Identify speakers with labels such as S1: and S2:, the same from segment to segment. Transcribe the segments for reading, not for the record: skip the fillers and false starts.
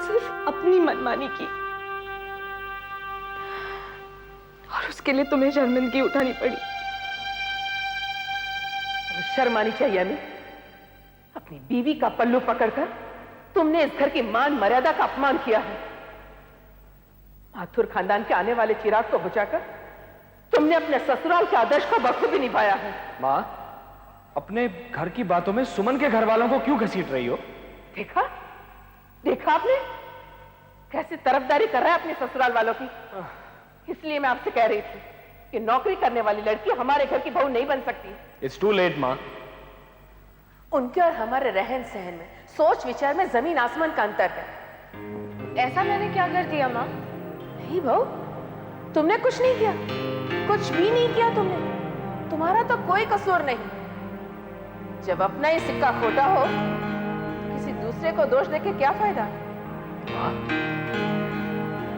S1: सिर्फ अपनी मनमानी की और उसके लिए तुम्हें शर्मिंदगी उठानी पड़ी।
S2: शर्म आनी चाहिए हमें। अपनी बीवी का पल्लू पकड़कर तुमने इस घर की मान मर्यादा का अपमान किया है। माथुर खानदान के आने वाले चिराग को बुझाकर तुमने अपने ससुराल के आदर्श को बखूबी निभाया है।
S3: माँ, अपने घर की बातों में सुमन के घर वालों को क्यों घसीट रही हो?
S2: देखा देखा आपने कैसे तरफदारी कर रहा है अपने ससुराल वालों की। इसलिए मैं आपसे कह रही थी कि नौकरी करने वाली लड़की हमारे घर की बहू नहीं बन सकती।
S3: इट्स टू लेट माँ।
S2: उनके और हमारे रहन सहन में, सोच विचार में जमीन आसमान का अंतर है।
S1: ऐसा मैंने क्या कर दिया माँ?
S2: नहीं बहू, तुमने कुछ नहीं किया, कुछ भी नहीं किया तुमने। तुम्हारा तो कोई कसूर नहीं। जब अपना ही सिक्का खोटा हो तो किसी दूसरे को दोष देके क्या फायदा?
S3: माँ,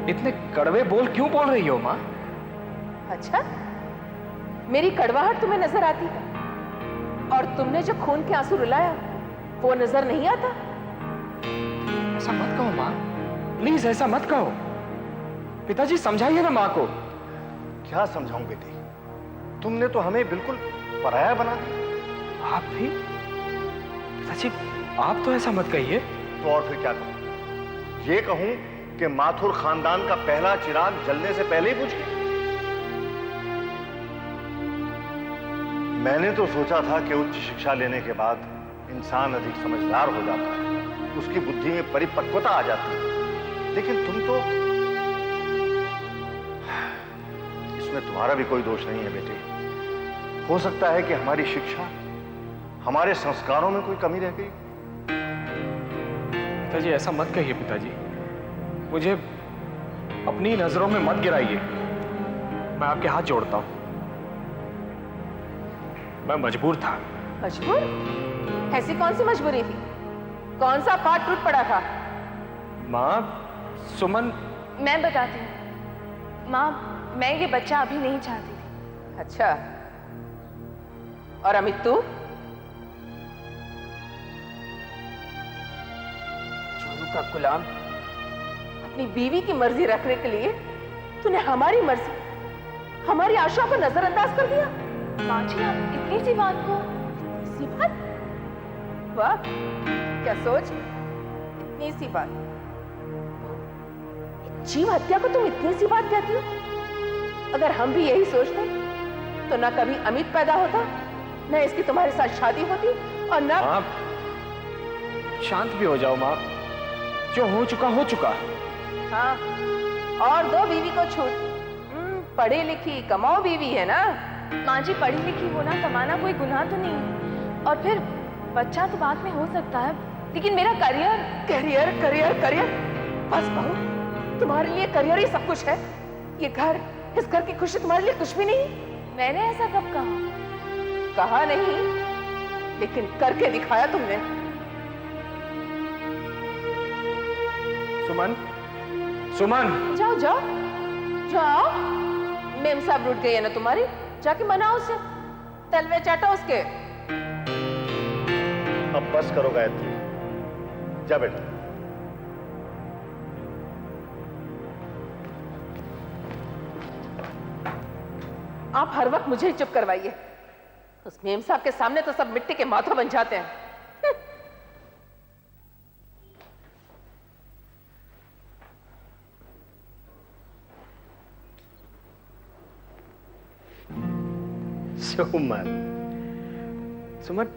S3: इतने कड़वे बोल क्यों बोल रही हो माँ?
S2: अच्छा, मेरी कड़वाहट तुम्हें नजर आती है और तुमने जो खून के आंसू रुलाया वो नजर नहीं आता?
S3: ऐसा मत कहो माँ, प्लीज ऐसा मत कहो। पिताजी समझाइए ना माँ को।
S4: क्या समझाऊं बेटी, तुमने तो हमें बिल्कुल पराया बना दिया।
S3: आप भी? पिताजी आप तो ऐसा मत कहिए।
S4: तो और फिर क्या कहूं? ये कहूं कि माथुर खानदान का पहला चिराग जलने से पहले ही बुझ गया। मैंने तो सोचा था कि उच्च शिक्षा लेने के बाद इंसान अधिक समझदार हो जाता है, उसकी बुद्धि में परिपक्वता आ जाती है, लेकिन तुम तो, इसमें तुम्हारा भी कोई दोष नहीं है बेटे। हो सकता है कि हमारी शिक्षा, हमारे संस्कारों में कोई कमी रह गई।
S3: पिताजी ऐसा मत कहिए। पिताजी मुझे अपनी नजरों में मत गिराइए। मैं आपके हाथ जोड़ता हूं। मैं मजबूर था।
S2: मजबूर? ऐसी कौन सी मजबूरी थी? कौन सा पाठ टूट पड़ा था?
S3: माँ, सुमन।
S1: मैं बताती हूँ माँ, मैं ये बच्चा अभी नहीं चाहती थी।
S2: अच्छा, और अमित तू? चोरों का गुलाम। अपनी बीवी की मर्जी रखने के लिए तूने हमारी मर्जी, हमारी आशा को नजरअंदाज कर दिया।
S1: माँ जी, आप इतनी सी बात को।
S2: इतनी सी बात? वाह, क्या सोच, इतनी सी बात। जीव हत्या को तुम इतनी सी बात कहती हो? अगर हम भी यही सोचते तो ना कभी अमित पैदा होता, ना इसकी तुम्हारे साथ शादी होती, और ना।
S3: माँ, शांत भी हो जाओ माँ। जो हो चुका हो चुका।
S2: हाँ, और दो बीवी को छूट। पढ़ी लिखी कमाओ बीवी है ना।
S1: माँ जी, पढ़ी लिखी होना, कमाना कोई गुनाह तो नहीं है। और फिर बच्चा तो बाद में हो सकता है, लेकिन मेरा करियर।
S2: करियर करियर करियर, बस बहू, तुम्हारे लिए करियर ही सब कुछ है। ये घर, इस घर की खुशी तुम्हारे लिए कुछ भी नहीं।
S1: मैंने ऐसा कब कहा?
S2: कहा नहीं, लेकिन करके दिखाया तुमने।
S3: सुमन, सुमन।
S2: जाओ जाओ जाओ, मेम साहब रूठ गई है ना तुम्हारी, जाके मनाओ उसे, तलवे चाटो उसके।
S4: अब बस करो गायत्री, जा बेटा। आप हर वक्त मुझे ही चुप करवाइए। उस मेम साहब के सामने तो सब मिट्टी के माथों बन जाते हैं।
S3: सुमन, सुमन,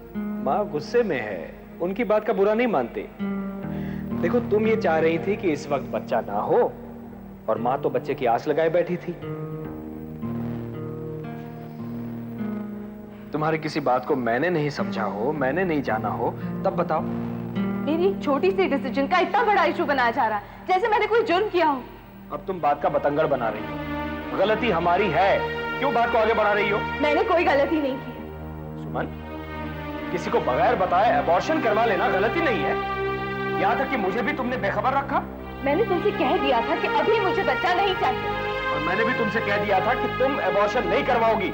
S3: माँ गुस्से में है, उनकी बात का बुरा नहीं मानते। देखो, तुम ये चाह रही थी कि इस वक्त बच्चा ना हो, और माँ तो बच्चे की आस लगाए बैठी थी। तुम्हारी किसी बात को मैंने नहीं समझा हो, मैंने नहीं जाना हो, तब बताओ।
S1: मेरी एक छोटी सी डिसीजन का इतना बड़ा इशू बनाया जा रहा है, जैसे मैंने कोई जुर्म किया हो।
S3: अब तुम बात का बतंगड़ बना रही हो। गलती हमारी है, क्यों बात को आगे बढ़ा रही हो?
S1: मैंने कोई गलती नहीं की।
S3: सुमन, किसी को बगैर बताए अबॉर्शन करवा लेना गलती नहीं है। यहाँ तक कि मुझे भी तुमने बेखबर रखा।
S1: मैंने तुमसे कह दिया था कि अभी मुझे बच्चा नहीं चाहिए।
S3: और मैंने भी तुमसे कह दिया था कि तुम अबॉर्शन नहीं करवाओगी।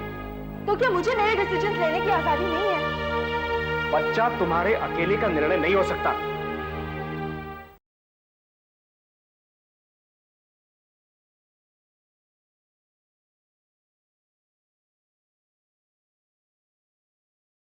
S1: तो क्या मुझे मेरे डिसीजन लेने की आजादी नहीं है?
S3: बच्चा तुम्हारे अकेले का निर्णय नहीं हो सकता।